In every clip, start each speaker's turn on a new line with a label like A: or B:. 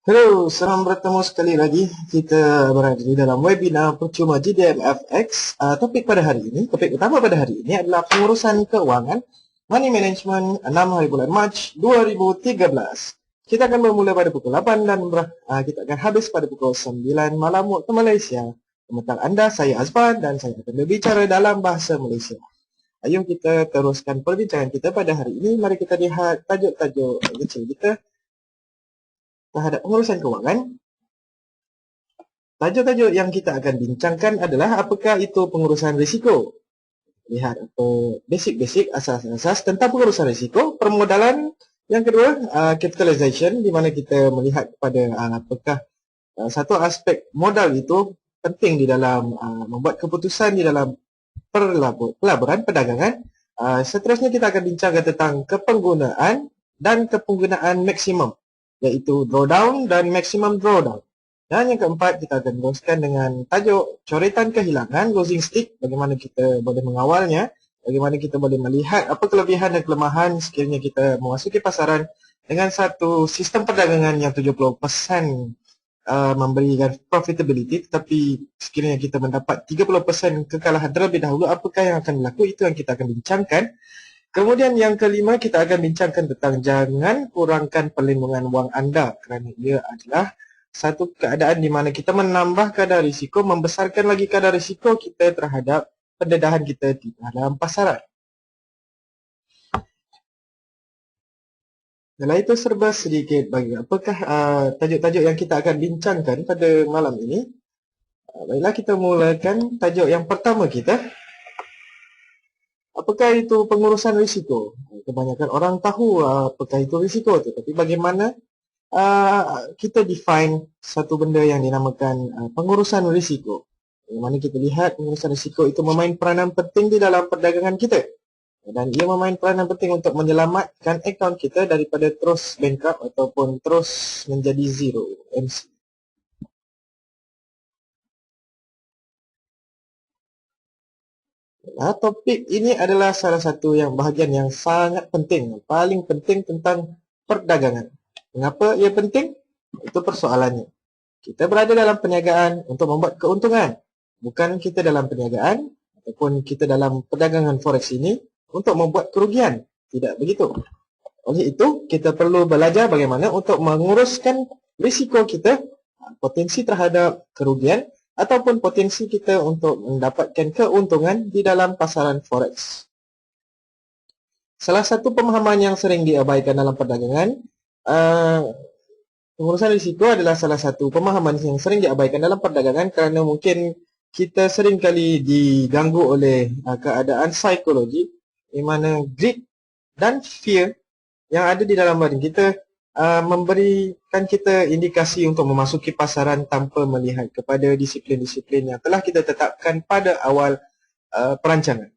A: Halo, selamat bertemu sekali lagi. Kita berada di dalam webinar percuma GDMFX. Topik pada hari ini, topik utama pada hari ini adalah pengurusan keuangan, money management 6 hari bulan Mac 2013. Kita akan bermula pada pukul 8 dan kita akan habis pada pukul 9 malam waktu Malaysia. Tentang anda, saya Azban dan saya akan berbicara dalam bahasa Malaysia. Ayuh kita teruskan perbincangan kita pada hari ini. Mari kita lihat tajuk-tajuk kecil kita terhadap pengurusan keuangan. Tajuk-tajuk yang kita akan bincangkan adalah apakah itu pengurusan risiko. Lihat apa basic-basic, asas-asas tentang pengurusan risiko. Permodalan. Yang kedua, capitalization, di mana kita melihat kepada apakah satu aspek modal itu penting di dalam membuat keputusan di dalam pelaburan perdagangan. Seterusnya kita akan bincangkan tentang kepenggunaan dan kepenggunaan maksimum, iaitu drawdown dan maximum drawdown. Dan yang keempat, kita akan teruskan dengan tajuk coretan kehilangan, losing stick, bagaimana kita boleh mengawalnya, bagaimana kita boleh melihat apa kelebihan dan kelemahan sekiranya kita memasuki pasaran dengan satu sistem perdagangan yang 70% memberikan profitability, tetapi sekiranya kita mendapat 30% kekalahan terlebih dahulu, apakah yang akan berlaku, itu yang kita akan bincangkan. Kemudian yang kelima, kita akan bincangkan tentang jangan kurangkan perlindungan wang anda, kerana ia adalah satu keadaan di mana kita menambah kadar risiko, membesarkan lagi kadar risiko kita terhadap pendedahan kita di dalam pasaran. Setelah itu serba sedikit bagi apakah tajuk-tajuk yang kita akan bincangkan pada malam ini. Baiklah, kita mulakan tajuk yang pertama kita. Apakah itu pengurusan risiko? Kebanyakan orang tahu apakah itu risiko, tetapi bagaimana kita define satu benda yang dinamakan pengurusan risiko. Bagaimana kita lihat pengurusan risiko itu memain peranan penting di dalam perdagangan kita. Dan ia memain peranan penting untuk menyelamatkan akaun kita daripada terus bankrupt ataupun terus menjadi zero, MC. Topik ini adalah salah satu bahagian yang sangat penting, paling penting tentang perdagangan. Mengapa ia penting? Itu persoalannya. Kita berada dalam perniagaan untuk membuat keuntungan. Bukan kita dalam perniagaan ataupun kita dalam perdagangan forex ini untuk membuat kerugian. Tidak begitu. Oleh itu, kita perlu belajar bagaimana untuk menguruskan risiko kita, potensi terhadap kerugian ataupun potensi kita untuk mendapatkan keuntungan di dalam pasaran forex. Salah satu pemahaman yang sering diabaikan dalam perdagangan, pengurusan risiko adalah salah satu pemahaman yang sering diabaikan dalam perdagangan kerana mungkin kita sering kali diganggu oleh keadaan psikologi di mana greed dan fear yang ada di dalam badan kita memberikan kita indikasi untuk memasuki pasaran tanpa melihat kepada disiplin-disiplin yang telah kita tetapkan pada awal perancangan.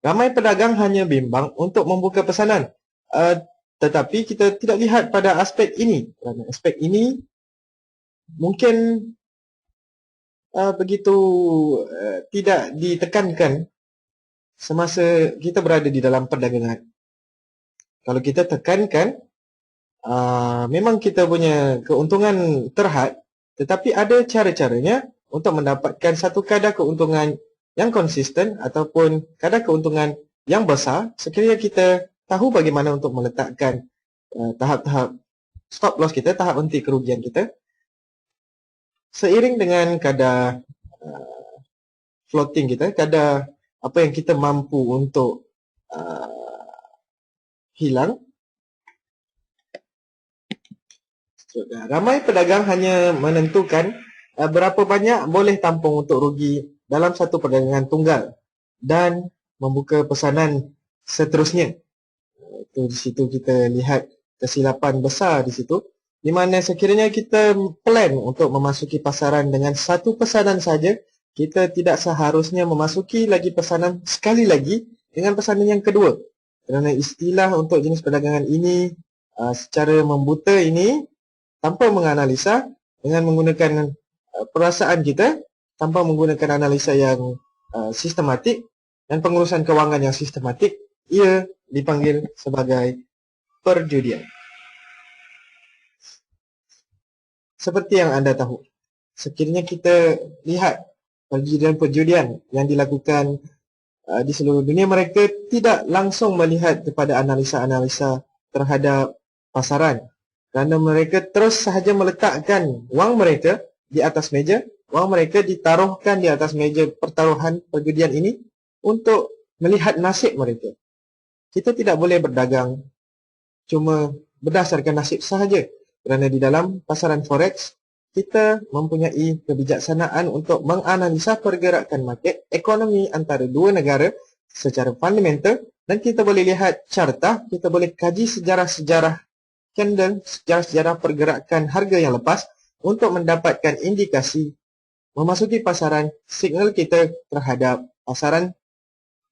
A: Ramai pedagang hanya bimbang untuk membuka pesanan, tetapi kita tidak lihat pada aspek ini. Kerana aspek ini mungkin begitu tidak ditekankan semasa kita berada di dalam perdagangan. Kalau kita tekankan, memang kita punya keuntungan terhad, tetapi ada cara-caranya untuk mendapatkan satu kadar keuntungan yang konsisten ataupun kadar keuntungan yang besar sekiranya kita tahu bagaimana untuk meletakkan tahap-tahap stop loss kita, tahap henti kerugian kita seiring dengan kadar floating kita, kadar apa yang kita mampu untuk hilang. Ramai pedagang hanya menentukan berapa banyak boleh tampung untuk rugi dalam satu perdagangan tunggal dan membuka pesanan seterusnya. Itu di situ kita lihat kesilapan besar di situ, di mana sekiranya kita plan untuk memasuki pasaran dengan satu pesanan saja, kita tidak seharusnya memasuki lagi pesanan sekali lagi dengan pesanan yang kedua. Kerana istilah untuk jenis perdagangan ini secara membuta ini, tanpa menganalisa, dengan menggunakan perasaan kita, tanpa menggunakan analisa yang sistematik dan pengurusan kewangan yang sistematik, ia dipanggil sebagai perjudian. Seperti yang anda tahu, sekiranya kita lihat perjudian yang dilakukan di seluruh dunia, mereka tidak langsung melihat kepada analisa-analisa terhadap pasaran, kerana mereka terus sahaja meletakkan wang mereka di atas meja. Wang mereka ditaruhkan di atas meja pertaruhan perjudian ini untuk melihat nasib mereka. Kita tidak boleh berdagang cuma berdasarkan nasib sahaja, kerana di dalam pasaran forex kita mempunyai kebijaksanaan untuk menganalisa pergerakan market ekonomi antara dua negara secara fundamental, dan kita boleh lihat carta, kita boleh kaji sejarah-sejarah candle, sejarah-sejarah pergerakan harga yang lepas untuk mendapatkan indikasi memasuki pasaran, signal kita terhadap pasaran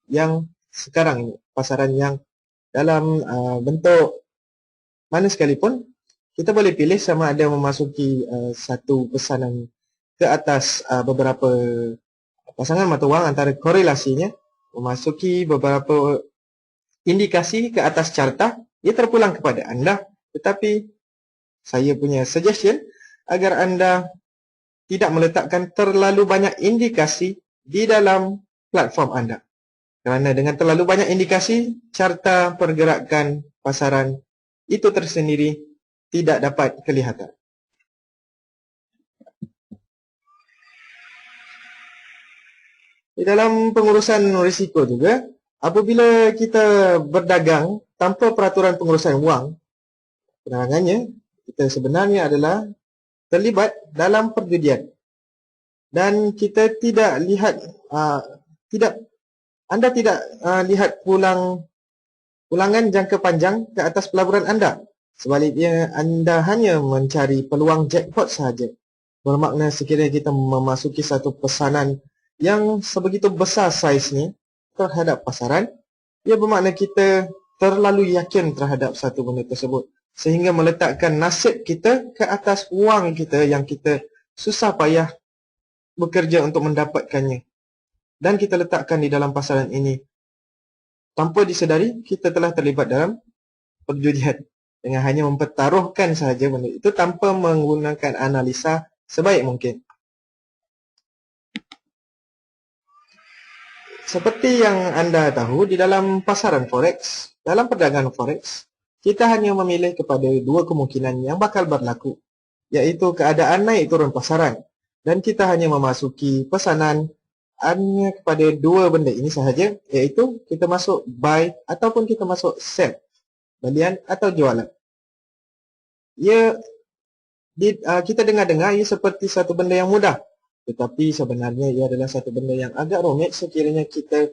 A: yang sekarang ini, pasaran yang dalam bentuk mana sekalipun. Kita boleh pilih sama ada memasuki satu pesanan ke atas beberapa pasangan mata wang antara korelasinya, memasuki beberapa indikasi ke atas carta, ia terpulang kepada anda. Tetapi saya punya suggestion agar anda tidak meletakkan terlalu banyak indikasi di dalam platform anda. Kerana dengan terlalu banyak indikasi, carta pergerakan pasaran itu tersendiri tidak dapat kelihatan. Di dalam pengurusan risiko juga, apabila kita berdagang tanpa peraturan pengurusan wang, penerangannya kita sebenarnya adalah terlibat dalam perjudian. Dan kita tidak lihat, anda tidak lihat ulangan jangka panjang ke atas pelaburan anda. Sebaliknya, anda hanya mencari peluang jackpot sahaja. Bermakna sekiranya kita memasuki satu pesanan yang sebegitu besar saiznya terhadap pasaran, ia bermakna kita terlalu yakin terhadap satu benda tersebut, sehingga meletakkan nasib kita ke atas wang kita yang kita susah payah bekerja untuk mendapatkannya. Dan kita letakkan di dalam pasaran ini. Tanpa disedari, kita telah terlibat dalam perjudian dengan hanya mempertaruhkan sahaja benda itu tanpa menggunakan analisa sebaik mungkin. Seperti yang anda tahu, di dalam pasaran forex, dalam perdagangan forex, kita hanya memilih kepada dua kemungkinan yang bakal berlaku, iaitu keadaan naik turun pasaran. Dan kita hanya memasuki pesanan hanya kepada dua benda ini sahaja, iaitu kita masuk buy ataupun kita masuk sell, belian atau jualan. Kita dengar-dengar ia seperti satu benda yang mudah, tetapi sebenarnya ia adalah satu benda yang agak rumit sekiranya kita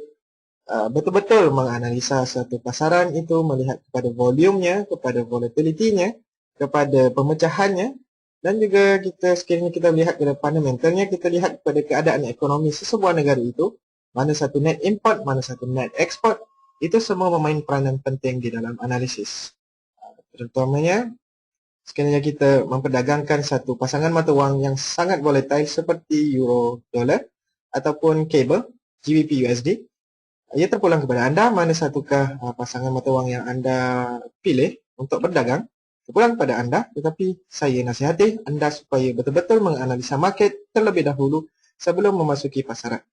A: betul-betul menganalisa satu pasaran itu, melihat kepada volumenya, kepada volatility-nya, kepada pemecahannya, dan juga sekiranya kita melihat kepada fundamentalnya, kita lihat kepada keadaan ekonomi sesebuah negara itu, mana satu net import, mana satu net export, itu semua memain peranan penting di dalam analisis. Terutamanya sekiranya kita memperdagangkan satu pasangan mata wang yang sangat volatile seperti euro dollar ataupun cable GBP USD, ia terpulang kepada anda mana satukah pasangan mata wang yang anda pilih untuk berdagang. Terpulang kepada anda, tetapi saya nasihati anda supaya betul-betul menganalisa market terlebih dahulu sebelum memasuki pasaran.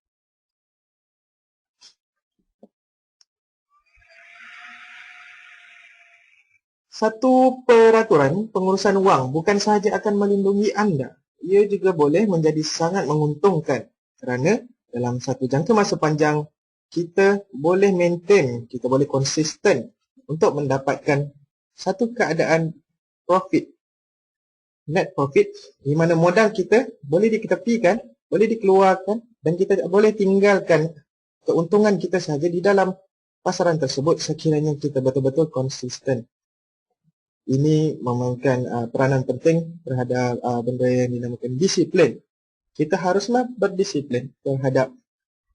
A: Satu peraturan pengurusan wang bukan sahaja akan melindungi anda, ia juga boleh menjadi sangat menguntungkan, kerana dalam satu jangka masa panjang kita boleh maintain, kita boleh konsisten untuk mendapatkan satu keadaan profit, net profit, di mana modal kita boleh diketepikan, boleh dikeluarkan, dan kita boleh tinggalkan keuntungan kita sahaja di dalam pasaran tersebut sekiranya kita betul-betul konsisten. Ini memainkan peranan penting terhadap benda yang dinamakan disiplin. Kita haruslah berdisiplin terhadap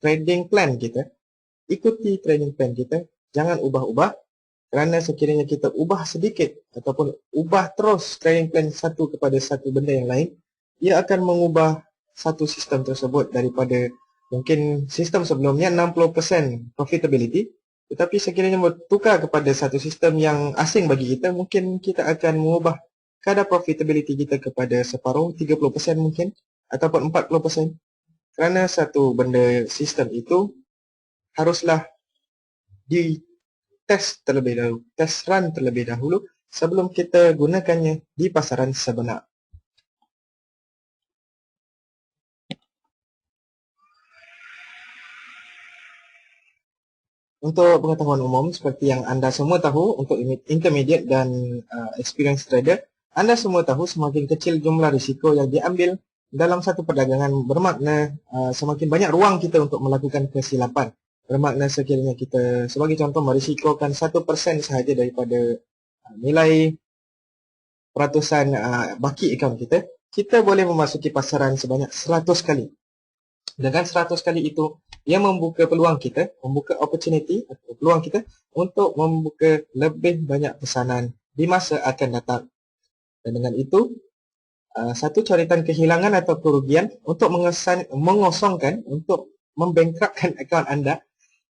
A: trading plan kita. Ikuti trading plan kita, jangan ubah-ubah. Kerana sekiranya kita ubah sedikit ataupun ubah terus trading plan satu kepada satu benda yang lain, ia akan mengubah satu sistem tersebut daripada mungkin sistem sebelumnya 60% profitability, tetapi sekiranya bertukar kepada satu sistem yang asing bagi kita, mungkin kita akan mengubah kadar profitability kita kepada separuh, 30% mungkin, ataupun 40%. Kerana satu benda sistem itu haruslah di test terlebih dahulu, test run terlebih dahulu sebelum kita gunakannya di pasaran sebenar. Untuk pengetahuan umum, seperti yang anda semua tahu, untuk intermediate dan experienced trader, anda semua tahu semakin kecil jumlah risiko yang diambil dalam satu perdagangan bermakna semakin banyak ruang kita untuk melakukan kesilapan. Bermakna sekiranya kita sebagai contoh merisikokan 1% sahaja daripada nilai peratusan baki akaun kita, kita boleh memasuki pasaran sebanyak 100 kali. Dengan 100 kali itu, ia membuka peluang kita, membuka opportunity atau peluang kita untuk membuka lebih banyak pesanan di masa akan datang. Dan dengan itu, satu coretan kehilangan atau kerugian untuk mengosongkan, untuk membangkrupkan akaun anda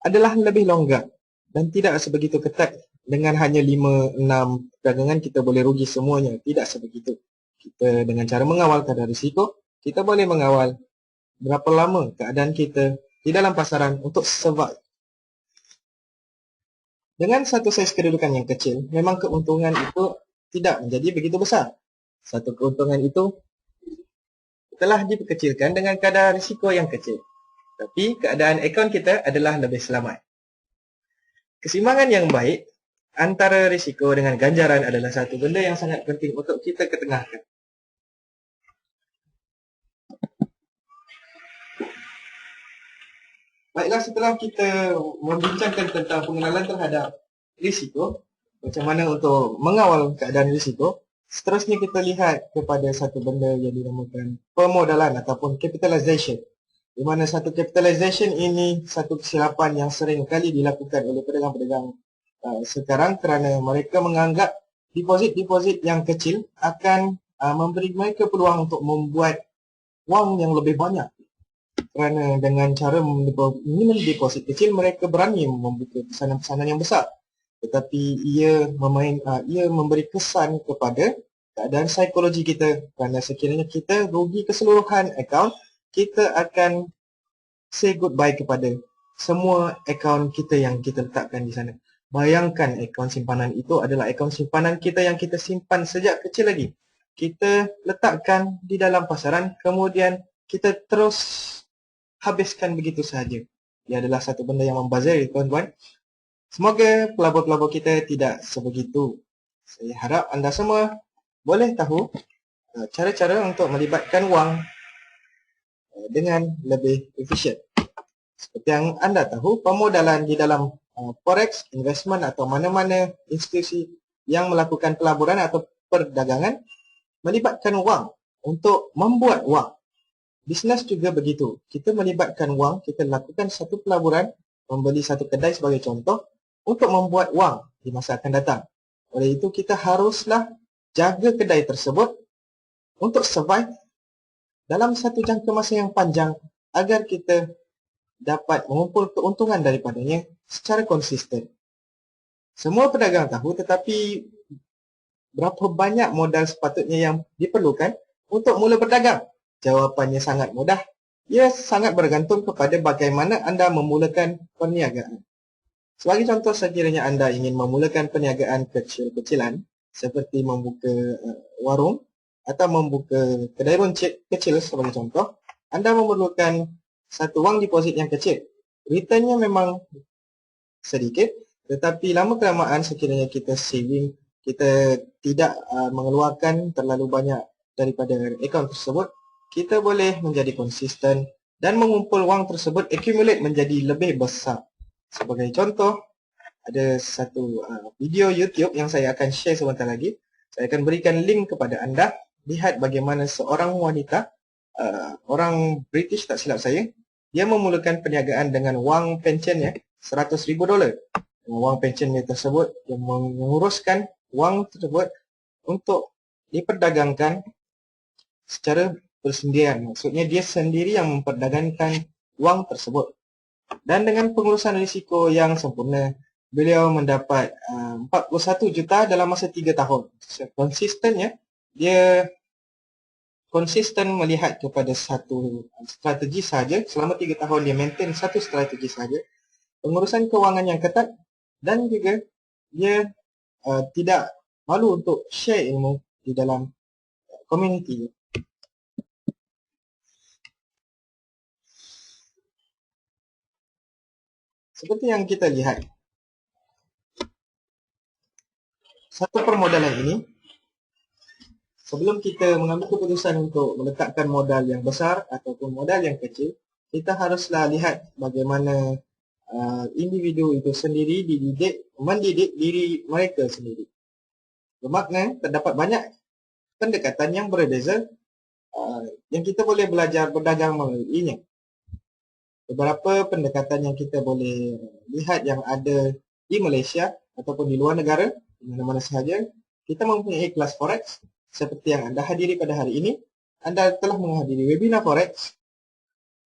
A: adalah lebih longgar dan tidak sebegitu ketat. Dengan hanya 5-6 perdagangan kita boleh rugi semuanya. Tidak sebegitu. Kita dengan cara mengawal kadar risiko, kita boleh mengawal berapa lama keadaan kita di dalam pasaran untuk survive. Dengan satu saiz kedudukan yang kecil, memang keuntungan itu tidak menjadi begitu besar. Satu keuntungan itu telah diperkecilkan dengan kadar risiko yang kecil. Tapi keadaan akaun kita adalah lebih selamat. Keseimbangan yang baik antara risiko dengan ganjaran adalah satu benda yang sangat penting untuk kita ketengahkan. Baiklah, setelah kita membincangkan tentang pengenalan terhadap risiko, macam mana untuk mengawal keadaan risiko, seterusnya kita lihat kepada satu benda yang dinamakan pemodalan ataupun capitalization. Di mana satu capitalization ini satu kesilapan yang sering kali dilakukan oleh pedagang-pedagang sekarang kerana mereka menganggap deposit-deposit yang kecil akan memberi mereka peluang untuk membuat wang yang lebih banyak. Kerana dengan cara minimum deposit kecil, mereka berani membuka pesanan-pesanan yang besar. Tetapi ia memberi kesan kepada keadaan psikologi kita. Kerana sekiranya kita rugi keseluruhan akaun, kita akan say goodbye kepada semua akaun kita yang kita letakkan di sana. Bayangkan akaun simpanan itu adalah akaun simpanan kita yang kita simpan sejak kecil lagi. Kita letakkan di dalam pasaran, kemudian kita terus habiskan begitu sahaja. Ia adalah satu benda yang membazir, tuan-tuan. Semoga pelabur-pelabur kita tidak sebegitu. Saya harap anda semua boleh tahu cara-cara untuk melibatkan wang dengan lebih efisien. Seperti yang anda tahu, pemodalan di dalam forex, investment atau mana-mana institusi yang melakukan pelaburan atau perdagangan melibatkan wang untuk membuat wang. Bisnes juga begitu. Kita melibatkan wang, kita lakukan satu pelaburan, membeli satu kedai sebagai contoh untuk membuat wang di masa akan datang. Oleh itu kita haruslah jaga kedai tersebut untuk survive dalam satu jangka masa yang panjang agar kita dapat mengumpul keuntungan daripadanya secara konsisten. Semua pedagang tahu, tetapi berapa banyak modal sepatutnya yang diperlukan untuk mula berdagang? Jawapannya sangat mudah. Ia sangat bergantung kepada bagaimana anda memulakan perniagaan. Sebagai contoh, sekiranya anda ingin memulakan perniagaan kecil-kecilan seperti membuka warung atau membuka kedai runcit kecil sebagai contoh, anda memerlukan satu wang deposit yang kecil. Returnnya memang sedikit, tetapi lama kelamaan sekiranya kita saving, kita tidak mengeluarkan terlalu banyak daripada akaun tersebut, kita boleh menjadi konsisten dan mengumpul wang tersebut accumulate menjadi lebih besar. Sebagai contoh, ada satu video YouTube yang saya akan share sebentar lagi. Saya akan berikan link kepada anda. Lihat bagaimana seorang wanita, orang British tak silap saya, dia memulakan perniagaan dengan wang pensionnya $100,000. Wang pensionnya tersebut, dia menguruskan wang tersebut untuk diperdagangkan secara bersendirian. Maksudnya dia sendiri yang memperdagangkan wang tersebut. Dan dengan pengurusan risiko yang sempurna, beliau mendapat 41 juta dalam masa 3 tahun. Konsistennya dia konsisten melihat kepada satu strategi saja. Selama 3 tahun dia maintain satu strategi saja, pengurusan kewangan yang ketat, dan juga dia tidak malu untuk share ilmu di dalam komuniti. Seperti yang kita lihat, satu permodalan ini, sebelum kita mengambil keputusan untuk meletakkan modal yang besar ataupun modal yang kecil, kita haruslah lihat bagaimana individu itu sendiri mendidik diri mereka sendiri. Bermakna terdapat banyak pendekatan yang berbeza yang kita boleh belajar berdagang melaluinya. Beberapa pendekatan yang kita boleh lihat yang ada di Malaysia ataupun di luar negara, di mana-mana sahaja, kita mempunyai kelas Forex seperti yang anda hadiri pada hari ini. Anda telah menghadiri webinar Forex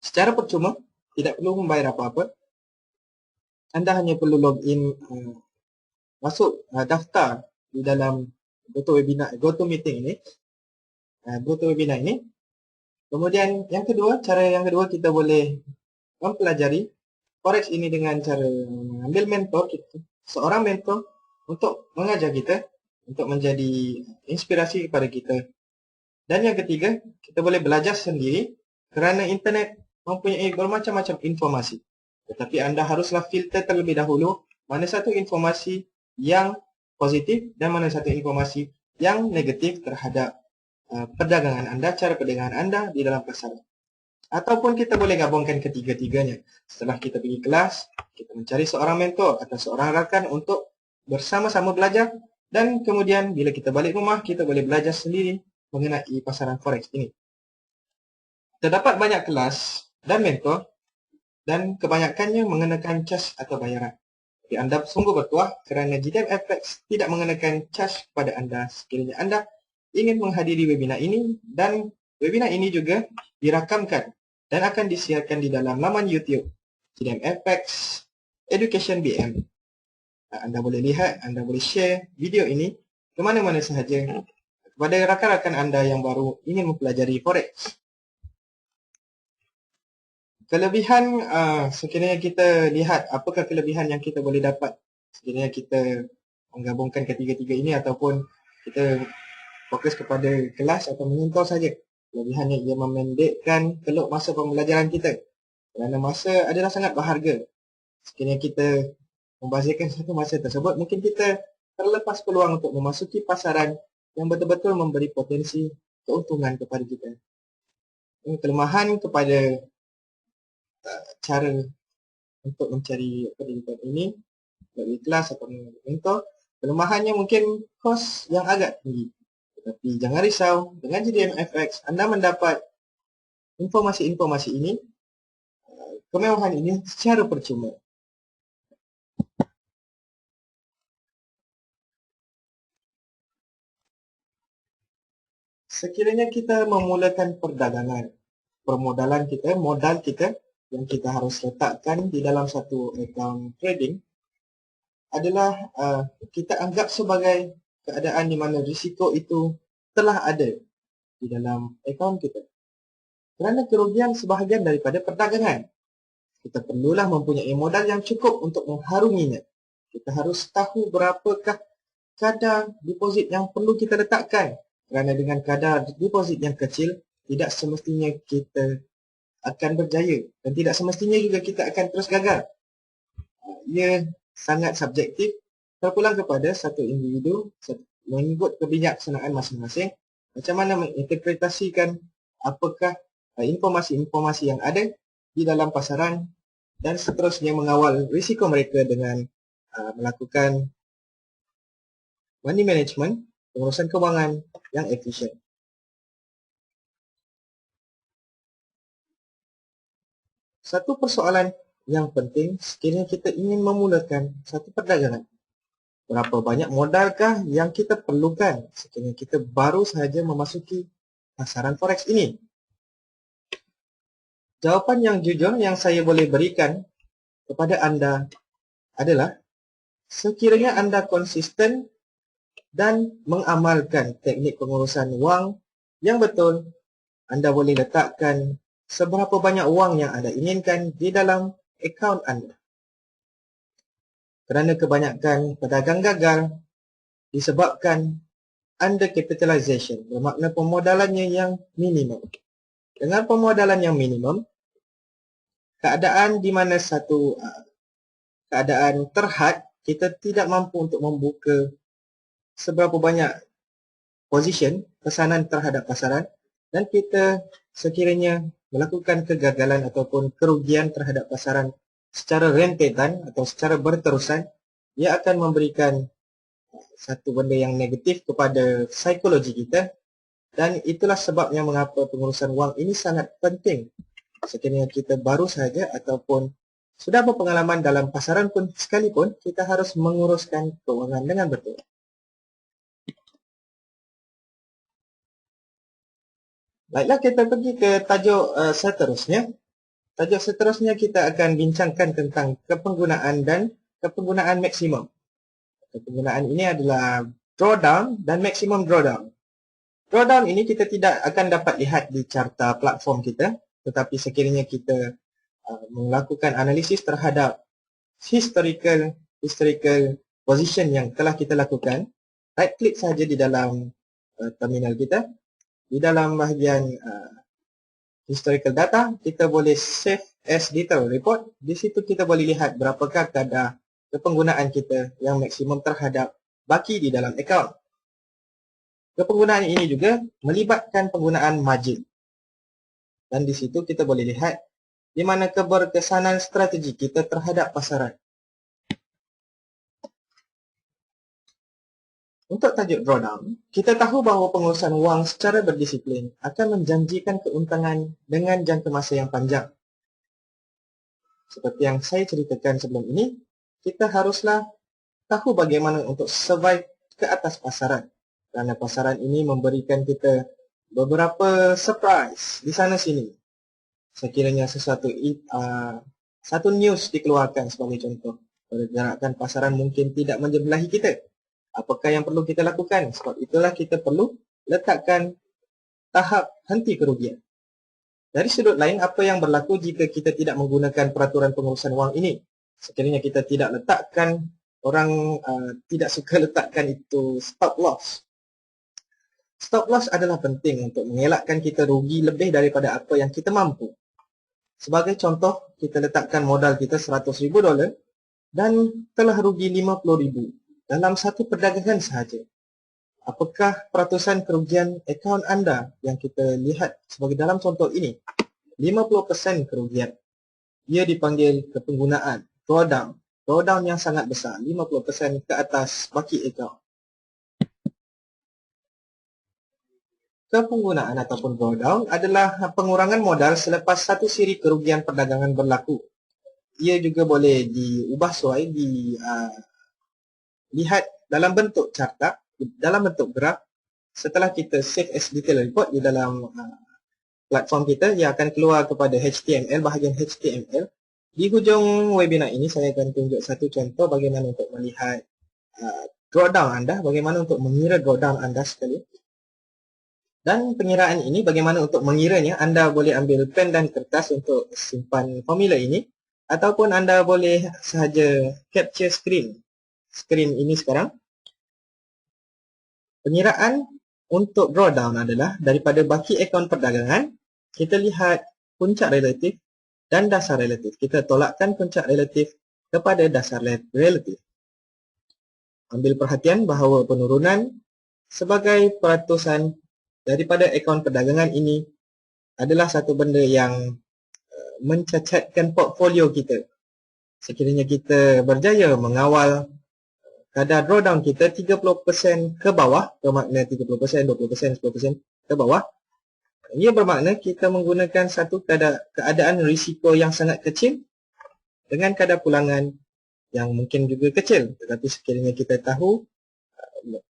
A: secara percuma, tidak perlu membayar apa-apa. Anda hanya perlu login, masuk daftar di dalam GoToMeeting ini, GoToWebinar ini. Kemudian yang kedua, cara yang kedua, kita boleh mempelajari Forex ini dengan cara mengambil mentor kita, seorang mentor untuk mengajar kita, untuk menjadi inspirasi kepada kita. Dan yang ketiga, kita boleh belajar sendiri kerana internet mempunyai bermacam-macam informasi. Tetapi anda haruslah filter terlebih dahulu mana satu informasi yang positif dan mana satu informasi yang negatif terhadap perdagangan anda, cara perdagangan anda di dalam pasaran. Ataupun kita boleh gabungkan ketiga-tiganya. Setelah kita pergi kelas, kita mencari seorang mentor atau seorang rakan untuk bersama-sama belajar, dan kemudian bila kita balik rumah, kita boleh belajar sendiri mengenai pasaran Forex ini. Terdapat banyak kelas dan mentor, dan kebanyakannya mengenakan cas atau bayaran. Jadi anda sungguh bertuah kerana GDMFX tidak mengenakan cas kepada anda sekiranya anda ingin menghadiri webinar ini, dan webinar ini juga dirakamkan dan akan disiarkan di dalam laman YouTube GDMFX Education BM. Anda boleh lihat, anda boleh share video ini ke mana-mana sahaja kepada rakan-rakan anda yang baru ingin mempelajari Forex. Kelebihan, sekiranya kita lihat apakah kelebihan yang kita boleh dapat sekiranya kita menggabungkan ketiga-tiga ini ataupun kita fokus kepada kelas atau menyentuh saja. Kelebihannya ia memendekkan keluk masa pembelajaran kita, kerana masa adalah sangat berharga. Sekiranya kita membazirkan satu masa tersebut, mungkin kita terlepas peluang untuk memasuki pasaran yang betul-betul memberi potensi keuntungan kepada kita. Ini kelemahan kepada cara untuk mencari pendidikan ini melalui kelas atau mentor. Kelemahannya mungkin kos yang agak tinggi. Tetapi jangan risau, dengan GDMFX anda mendapat informasi-informasi ini, kemewahan ini secara percuma. Sekiranya kita memulakan perdagangan, permodalan kita, modal kita yang kita harus letakkan di dalam satu account trading adalah kita anggap sebagai keadaan di mana risiko itu telah ada di dalam akaun kita. Kerana kerugian sebahagian daripada perdagangan, kita perlulah mempunyai modal yang cukup untuk mengharunginya. Kita harus tahu berapakah kadar deposit yang perlu kita letakkan. Kerana dengan kadar deposit yang kecil, tidak semestinya kita akan berjaya dan tidak semestinya juga kita akan terus gagal. Ia sangat subjektif, terpulang kepada satu individu mengikut kebijaksanaan masing-masing, macam mana menginterpretasikan apakah informasi-informasi yang ada di dalam pasaran, dan seterusnya mengawal risiko mereka dengan melakukan money management, pengurusan kewangan yang efisien. Satu persoalan yang penting sekiranya kita ingin memulakan satu perdagangan, berapa banyak modalkah yang kita perlukan sekiranya kita baru sahaja memasuki pasaran Forex ini? Jawapan yang jujur yang saya boleh berikan kepada anda adalah sekiranya anda konsisten dan mengamalkan teknik pengurusan wang yang betul, anda boleh letakkan seberapa banyak wang yang anda inginkan di dalam akaun anda. Kerana kebanyakan pedagang gagal disebabkan undercapitalization, bermakna pemodalannya yang minimum. Dengan pemodalan yang minimum, keadaan di mana satu keadaan terhad, kita tidak mampu untuk membuka seberapa banyak position pesanan terhadap pasaran, dan kita sekiranya melakukan kegagalan ataupun kerugian terhadap pasaran secara rentetan atau secara berterusan, ia akan memberikan satu benda yang negatif kepada psikologi kita, dan itulah sebabnya mengapa pengurusan wang ini sangat penting. Sekiranya kita baru sahaja ataupun sudah berpengalaman dalam pasaran pun sekalipun, kita harus menguruskan keuangan dengan betul. Baiklah, kita pergi ke tajuk seterusnya. Tajuk seterusnya kita akan bincangkan tentang kepenggunaan dan kepenggunaan maksimum. Kepenggunaan ini adalah drawdown dan maximum drawdown. Drawdown ini kita tidak akan dapat lihat di carta platform kita, tetapi sekiranya kita melakukan analisis terhadap historical position yang telah kita lakukan, right click saja di dalam terminal kita. Di dalam bahagian historical data, kita boleh save as detail report. Di situ kita boleh lihat berapakah kadar kepenggunaan kita yang maksimum terhadap baki di dalam akaun. Kepenggunaan ini juga melibatkan penggunaan margin. Dan di situ kita boleh lihat di mana keberkesanan strategi kita terhadap pasaran. Untuk tajuk drawdown, kita tahu bahawa pengurusan wang secara berdisiplin akan menjanjikan keuntungan dengan jangka masa yang panjang. Seperti yang saya ceritakan sebelum ini, kita haruslah tahu bagaimana untuk survive ke atas pasaran. Kerana pasaran ini memberikan kita beberapa surprise di sana sini. Sekiranya satu news dikeluarkan sebagai contoh, pergerakan pasaran mungkin tidak menjebelahi kita. Apakah yang perlu kita lakukan? Sebab itulah kita perlu letakkan tahap henti kerugian. Dari sudut lain, apa yang berlaku jika kita tidak menggunakan peraturan pengurusan wang ini? Sekiranya kita tidak letakkan, orang tidak suka letakkan itu stop loss. Stop loss adalah penting untuk mengelakkan kita rugi lebih daripada apa yang kita mampu. Sebagai contoh, kita letakkan modal kita $100,000 dan telah rugi $50,000 dalam satu perdagangan sahaja. Apakah peratusan kerugian akaun anda yang kita lihat sebagai dalam contoh ini? 50% kerugian. Ia dipanggil kepenggunaan drawdown. Drawdown yang sangat besar, 50% ke atas baki akaun. Kepenggunaan ataupun drawdown adalah pengurangan modal selepas satu siri kerugian perdagangan berlaku. Ia juga boleh diubah suai, lihat dalam bentuk carta, dalam bentuk graf. Setelah kita save as detail report di dalam platform kita, ia akan keluar kepada HTML, bahagian HTML. Di hujung webinar ini saya akan tunjuk satu contoh bagaimana untuk melihat drawdown anda, bagaimana untuk mengira drawdown anda sekali. Dan pengiraan ini bagaimana untuk mengiranya, anda boleh ambil pen dan kertas untuk simpan formula ini, ataupun anda boleh sahaja capture screen ini sekarang. Pengiraan untuk drawdown adalah daripada baki akaun perdagangan, kita lihat puncak relatif dan dasar relatif. Kita tolakkan puncak relatif kepada dasar relatif. Ambil perhatian bahawa penurunan sebagai peratusan daripada akaun perdagangan ini adalah satu benda yang mencacatkan portfolio kita. Sekiranya kita berjaya mengawal kadar drawdown kita 30% ke bawah, bermakna 30%, 20%, 10% ke bawah, ia bermakna kita menggunakan satu keadaan risiko yang sangat kecil dengan kadar pulangan yang mungkin juga kecil. Tetapi sekiranya kita tahu,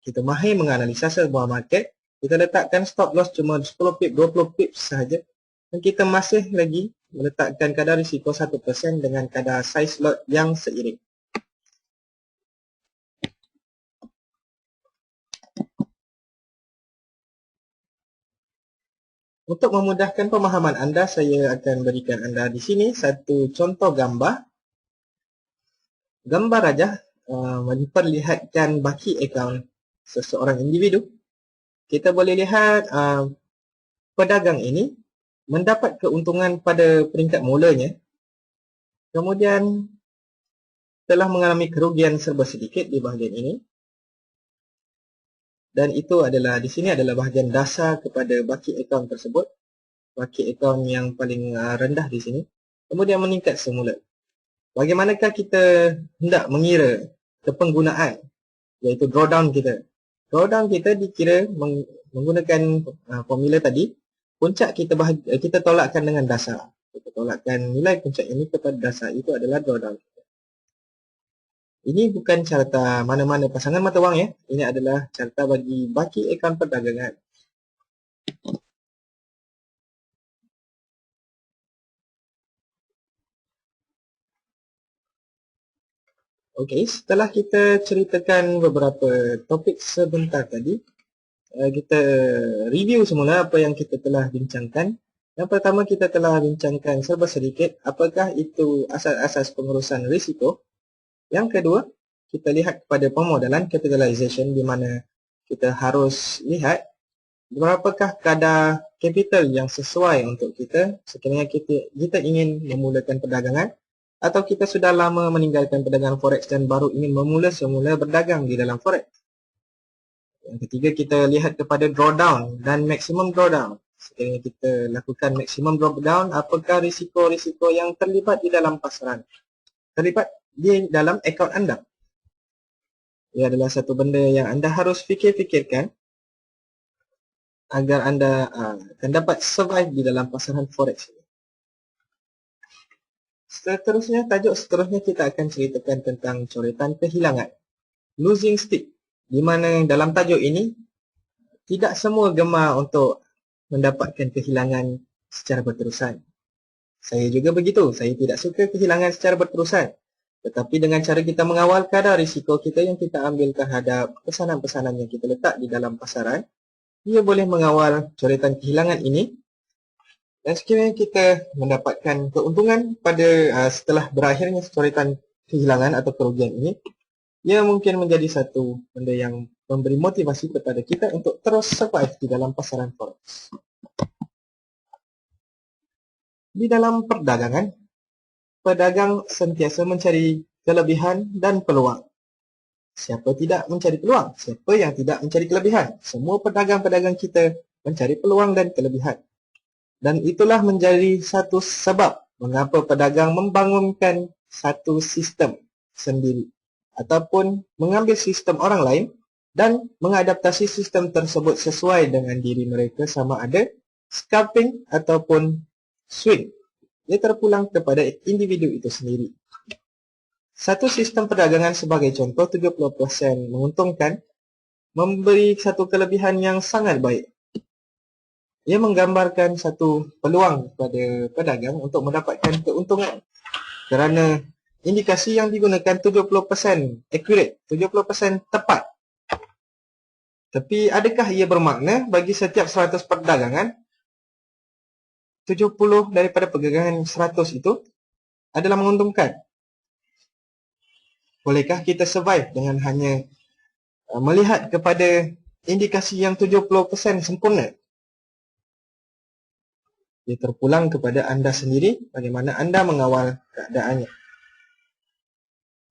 A: kita mahir menganalisa sebuah market, kita letakkan stop loss cuma 10 pip, 20 pip sahaja, dan kita masih lagi meletakkan kadar risiko 1% dengan kadar size lot yang seiring. Untuk memudahkan pemahaman anda, saya akan berikan anda di sini satu contoh gambar. Gambar aja memperlihatkan baki akaun seseorang individu. Kita boleh lihat pedagang ini mendapat keuntungan pada peringkat mulanya, kemudian telah mengalami kerugian serba sedikit di bahagian ini, dan itu adalah di sini adalah bahagian dasar kepada baki akaun tersebut, baki akaun yang paling rendah di sini, kemudian meningkat semula. Bagaimanakah kita hendak mengira kepenggunaan, iaitu drawdown kita? Drawdown kita dikira menggunakan formula tadi. Puncak kita tolakkan dengan dasar. Kita tolakkan nilai puncak ini kepada dasar, itu adalah drawdown. Ini bukan carta mana-mana pasangan mata wang ya. Ini adalah carta bagi baki akaun perdagangan. Okey, setelah kita ceritakan beberapa topik sebentar tadi, kita review semula apa yang kita telah bincangkan. Yang pertama, kita telah bincangkan serba sedikit apakah itu asas-asas pengurusan risiko. Yang kedua, kita lihat kepada pemodalan capitalization, di mana kita harus lihat berapakah kadar capital yang sesuai untuk kita sekiranya kita ingin memulakan perdagangan, atau kita sudah lama meninggalkan perdagangan forex dan baru ingin memula semula berdagang di dalam forex. Yang ketiga, kita lihat kepada drawdown dan maximum drawdown. Sekiranya kita lakukan maximum drawdown, apakah risiko-risiko yang terlibat di dalam pasaran, terlibat di dalam akaun anda. Ia adalah satu benda yang anda harus fikir-fikirkan agar anda akan dapat survive di dalam pasaran forex ini. Seterusnya, tajuk seterusnya kita akan ceritakan tentang coretan kehilangan, losing streak, di mana dalam tajuk ini tidak semua gemar untuk mendapatkan kehilangan secara berterusan. Saya juga begitu, saya tidak suka kehilangan secara berterusan. Tetapi dengan cara kita mengawal kadar risiko kita yang kita ambil terhadap pesanan-pesanan yang kita letak di dalam pasaran, ia boleh mengawal coretan kehilangan ini. Dan sekiranya kita mendapatkan keuntungan pada setelah berakhirnya coretan kehilangan atau kerugian ini, ia mungkin menjadi satu benda yang memberi motivasi kepada kita untuk terus survive di dalam pasaran forex. Di dalam perdagangan, pedagang sentiasa mencari kelebihan dan peluang. Siapa tidak mencari peluang? Siapa yang tidak mencari kelebihan? Semua pedagang-pedagang kita mencari peluang dan kelebihan. Dan itulah menjadi satu sebab mengapa pedagang membangunkan satu sistem sendiri ataupun mengambil sistem orang lain dan mengadaptasi sistem tersebut sesuai dengan diri mereka, sama ada scalping ataupun swing. Ia terpulang kepada individu itu sendiri. Satu sistem perdagangan sebagai contoh 70% menguntungkan memberi satu kelebihan yang sangat baik. Ia menggambarkan satu peluang kepada pedagang untuk mendapatkan keuntungan kerana indikasi yang digunakan 70% accurate, 70% tepat. Tapi adakah ia bermakna bagi setiap 100 perdagangan 70 daripada perdagangan 100 itu adalah menguntungkan? Bolehkah kita survive dengan hanya melihat kepada indikasi yang 70% sempurna? Ia terpulang kepada anda sendiri, bagaimana anda mengawal keadaannya.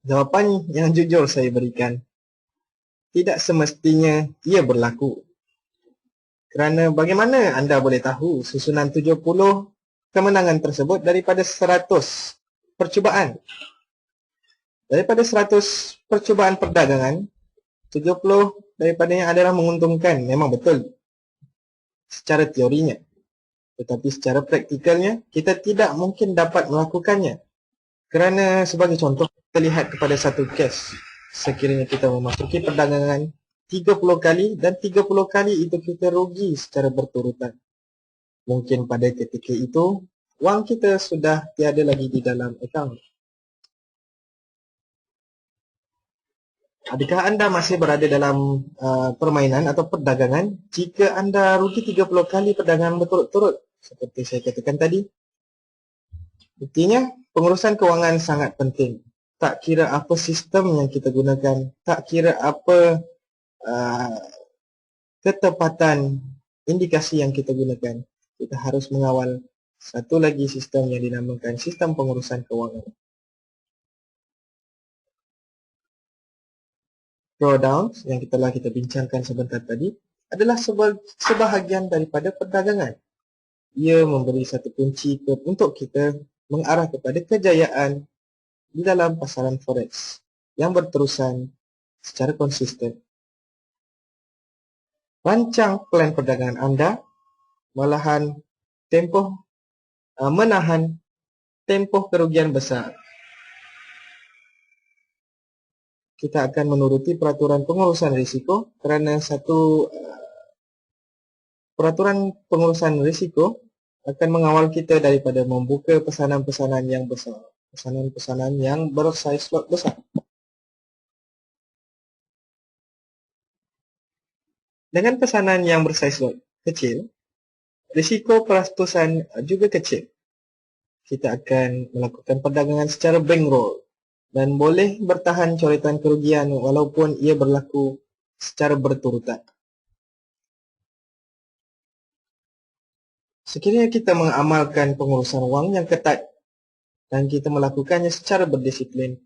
A: Jawapan yang jujur saya berikan, tidak semestinya ia berlaku. Kerana bagaimana anda boleh tahu susunan 70 kemenangan tersebut daripada 100 percubaan? Daripada 100 percubaan perdagangan, 70 daripadanya adalah menguntungkan, memang betul secara teorinya. Tetapi secara praktikalnya, kita tidak mungkin dapat melakukannya. Kerana sebagai contoh, kita lihat kepada satu kes. Sekiranya kita memasuki perdagangan 30 kali dan 30 kali itu kita rugi secara berturutan. Mungkin pada ketika itu, wang kita sudah tiada lagi di dalam akaun. Adakah anda masih berada dalam permainan atau perdagangan jika anda rugi 30 kali perdagangan berturut-turut? Seperti saya katakan tadi, buktinya pengurusan kewangan sangat penting. Tak kira apa sistem yang kita gunakan, tak kira apa ketepatan indikasi yang kita gunakan, kita harus mengawal satu lagi sistem yang dinamakan sistem pengurusan kewangan. Drawdowns yang telah kita bincangkan sebentar tadi adalah sebahagian daripada perdagangan. Ia memberi satu kunci untuk kita mengarah kepada kejayaan di dalam pasaran forex yang berterusan secara konsisten. Rancang plan perdagangan anda, menahan tempoh kerugian besar. Kita akan menuruti peraturan pengurusan risiko kerana peraturan pengurusan risiko akan mengawal kita daripada membuka pesanan-pesanan yang besar, pesanan-pesanan yang bersaiz lot besar. Dengan pesanan yang bersaiz lot kecil, risiko perastusan juga kecil. Kita akan melakukan perdagangan secara bankroll dan boleh bertahan coretan kerugian walaupun ia berlaku secara berturutan. Sekiranya kita mengamalkan pengurusan wang yang ketat dan kita melakukannya secara berdisiplin,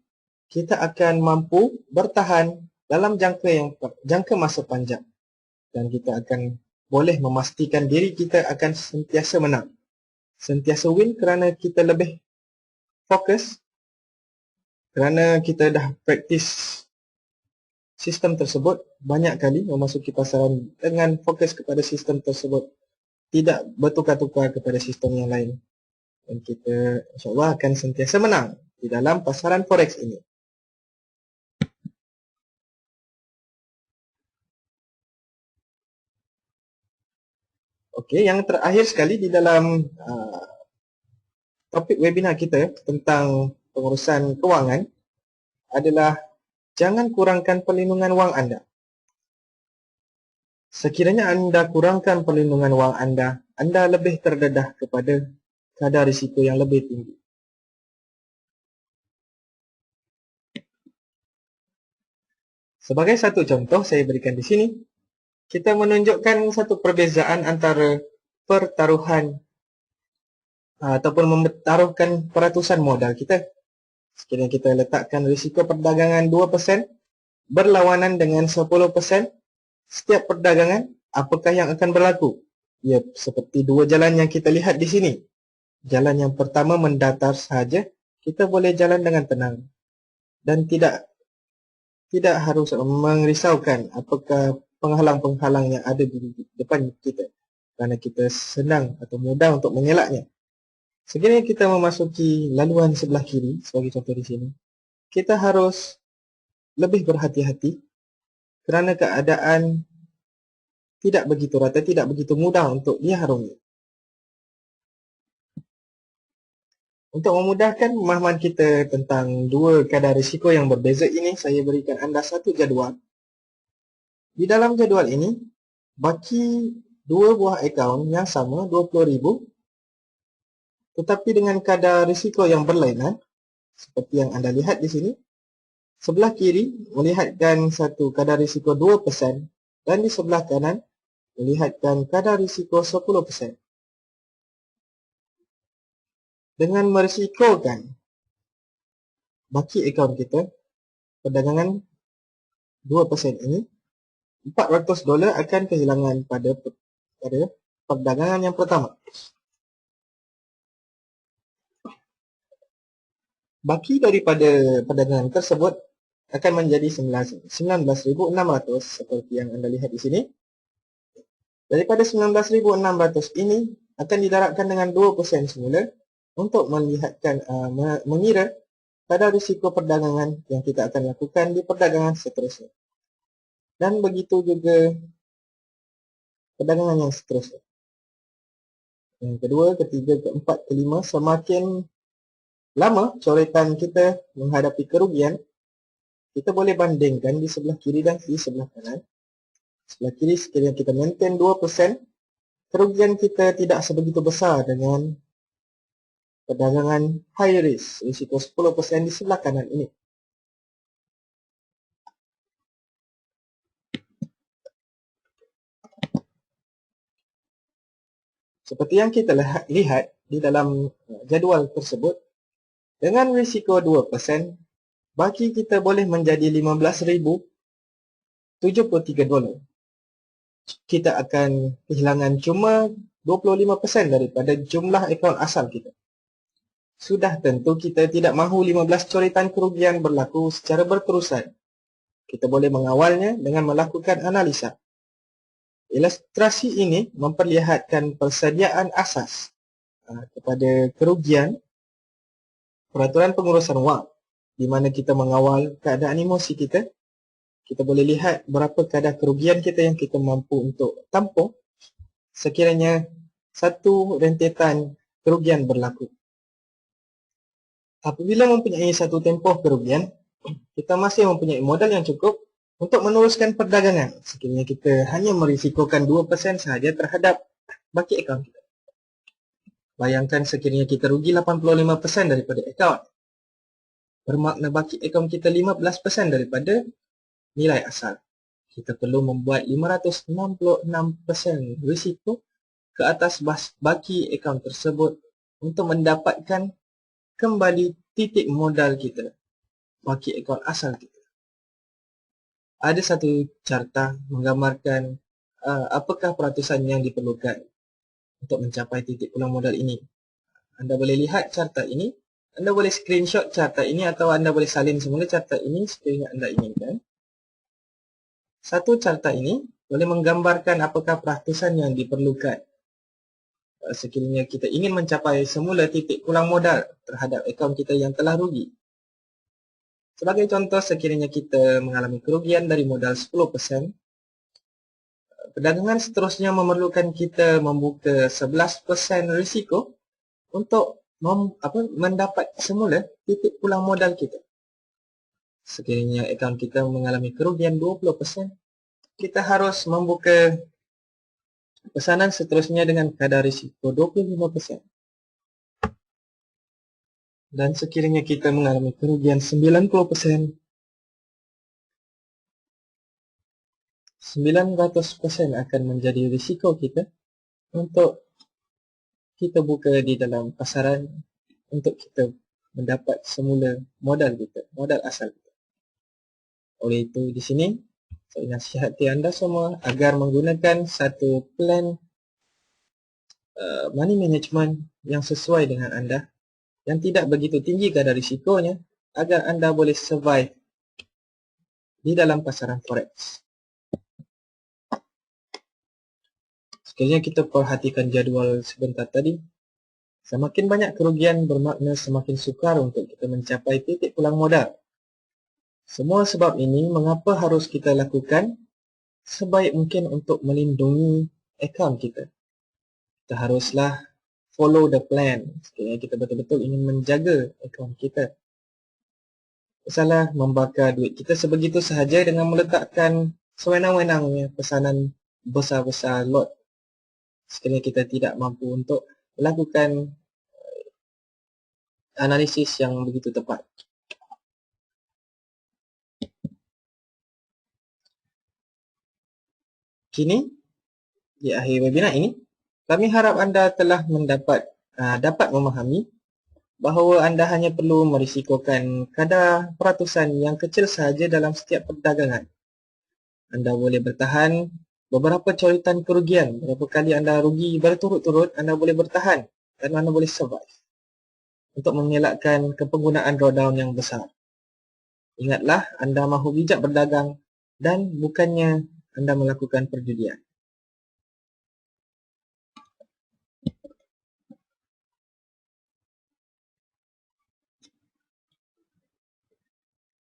A: kita akan mampu bertahan dalam jangka masa panjang dan kita akan boleh memastikan diri kita akan sentiasa menang, sentiasa win kerana kita lebih fokus, kerana kita dah praktis sistem tersebut banyak kali memasuki pasaran dengan fokus kepada sistem tersebut, tidak bertukar-tukar kepada sistem yang lain. Dan kita insyaAllah akan sentiasa menang di dalam pasaran forex ini. Okey, yang terakhir sekali di dalam topik webinar kita tentang pengurusan kewangan adalah jangan kurangkan perlindungan wang anda. Sekiranya anda kurangkan perlindungan wang anda, anda lebih terdedah kepada kadar risiko yang lebih tinggi. Sebagai satu contoh saya berikan di sini, kita menunjukkan satu perbezaan antara pertaruhan ataupun mempertaruhkan peratusan modal kita. Sekiranya kita letakkan risiko perdagangan 2% berlawanan dengan 10%, setiap perdagangan, apakah yang akan berlaku? Ya, seperti dua jalan yang kita lihat di sini. Jalan yang pertama mendatar sahaja, kita boleh jalan dengan tenang dan tidak harus merisaukan apakah penghalang-penghalang yang ada di depan kita, kerana kita senang atau mudah untuk mengelaknya. Sekiranya kita memasuki laluan sebelah kiri, sebagai contoh di sini, kita harus lebih berhati-hati kerana keadaan tidak begitu rata, tidak begitu mudah untuk diharungi. Untuk memudahkan pemahaman kita tentang dua kadar risiko yang berbeza ini, saya berikan anda satu jadual. Di dalam jadual ini, baki dua buah akaun yang sama, 20,000, tetapi dengan kadar risiko yang berlainan, seperti yang anda lihat di sini. Sebelah kiri melihatkan satu kadar risiko 2% dan di sebelah kanan melihatkan kadar risiko 10%. Dengan merisikokan baki akaun kita, perdagangan 2% ini, $400 akan kehilangan pada perdagangan yang pertama. Baki daripada perdagangan tersebut akan menjadi 19,600 seperti yang anda lihat di sini. Daripada 19,600 ini akan didarabkan dengan 2% semula untuk mengira kadar risiko perdagangan yang kita akan lakukan di perdagangan seterusnya. Dan begitu juga perdagangan yang seterusnya. Yang kedua, ketiga, keempat, kelima, semakin lama coretan kita menghadapi kerugian, kita boleh bandingkan di sebelah kiri dan di sebelah kanan. Sebelah kiri sekiranya kita maintain 2%, kerugian kita tidak sebegitu besar dengan perdagangan high risk, risiko 10% di sebelah kanan ini. Seperti yang kita lihat di dalam jadual tersebut, dengan risiko 2%, baki kita boleh menjadi $15,073. Kita akan kehilangan cuma 25% daripada jumlah akaun asal kita. Sudah tentu kita tidak mahu 15 coretan kerugian berlaku secara berterusan. Kita boleh mengawalnya dengan melakukan analisa. Ilustrasi ini memperlihatkan persediaan asas kepada kerugian peraturan pengurusan wang, di mana kita mengawal keadaan emosi kita. Kita boleh lihat berapa kadar kerugian kita yang kita mampu untuk tampung sekiranya satu rentetan kerugian berlaku. Apabila mempunyai satu tempoh kerugian, kita masih mempunyai modal yang cukup untuk meneruskan perdagangan sekiranya kita hanya merisikokan 2% sahaja terhadap baki akaun kita. Bayangkan sekiranya kita rugi 85% daripada akaun, bermakna baki akaun kita 15% daripada nilai asal. Kita perlu membuat 566% risiko ke atas baki akaun tersebut untuk mendapatkan kembali titik modal kita, baki akaun asal kita. Ada satu carta menggambarkan apakah peratusan yang diperlukan untuk mencapai titik pulang modal ini. Anda boleh lihat carta ini, Anda boleh screenshot carta ini atau Anda boleh salin semula carta ini sekiranya Anda inginkan. Satu carta ini boleh menggambarkan apakah peratusan yang diperlukan sekiranya kita ingin mencapai semula titik pulang modal terhadap akaun kita yang telah rugi. Sebagai contoh, sekiranya kita mengalami kerugian dari modal 10%, perdagangan seterusnya memerlukan kita membuka 11% risiko untuk mendapat semula titik pulang modal kita. Sekiranya akaun kita mengalami kerugian 20%, kita harus membuka pesanan seterusnya dengan kadar risiko 25%. Dan sekiranya kita mengalami kerugian 90%, 900% akan menjadi risiko kita untuk kita buka di dalam pasaran untuk kita mendapat semula modal kita, modal asal kita. Oleh itu di sini saya nasihati anda semua agar menggunakan satu plan money management yang sesuai dengan anda, yang tidak begitu tinggi kadar risikonya, agar anda boleh survive di dalam pasaran forex. Sekiranya kita perhatikan jadual sebentar tadi, semakin banyak kerugian bermakna semakin sukar untuk kita mencapai titik pulang modal. Semua sebab ini mengapa harus kita lakukan sebaik mungkin untuk melindungi akaun kita. Kita haruslah follow the plan sekiranya kita betul-betul ingin menjaga akaun kita. Salah membakar duit kita sebegitu sahaja dengan meletakkan sewenang-wenangnya pesanan besar-besar lot sekiranya kita tidak mampu untuk melakukan analisis yang begitu tepat. Kini, di akhir webinar ini, kami harap anda telah dapat memahami bahawa anda hanya perlu merisikokan kadar peratusan yang kecil sahaja dalam setiap perdagangan. Anda boleh bertahan beberapa coretan kerugian. Berapa kali anda rugi berturut-turut, anda boleh bertahan dan anda boleh survive untuk mengelakkan kepenggunaan drawdown yang besar. Ingatlah, anda mahu bijak berdagang dan bukannya anda melakukan perjudian.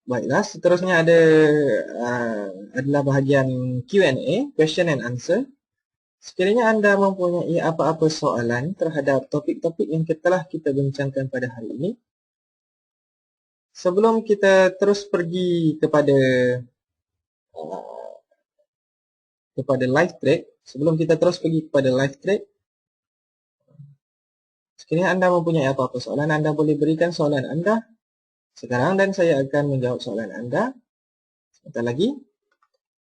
A: Baiklah, seterusnya adalah bahagian Q&A, question and answer. Sekiranya anda mempunyai apa-apa soalan terhadap topik-topik yang telah kita bincangkan pada hari ini, sebelum kita terus pergi kepada live trade, sebelum kita terus pergi kepada live trade, sekiranya anda mempunyai apa-apa soalan, anda boleh berikan soalan anda sekarang dan saya akan menjawab soalan anda sebentar lagi.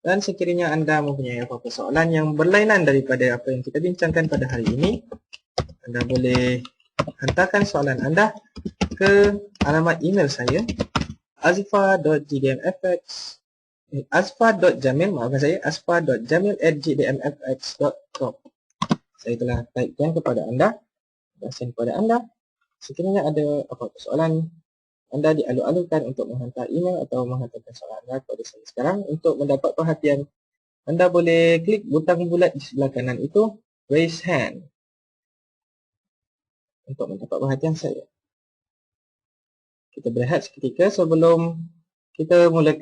A: Dan sekiranya anda mempunyai apa-apa soalan yang berlainan daripada apa yang kita bincangkan pada hari ini, anda boleh hantarkan soalan anda ke alamat email saya asfa.jamil@jdmfx.com. Saya telah typekan kepada anda dan send kepada anda. Sekiranya ada apa-apa soalan, anda dialu-alukan untuk menghantar email atau menghantarkan soalan anda kepada saya sekarang. Untuk mendapat perhatian, anda boleh klik butang bulat di sebelah kanan itu, raise hand, untuk mendapat perhatian saya. Kita berehat seketika sebelum kita mulakan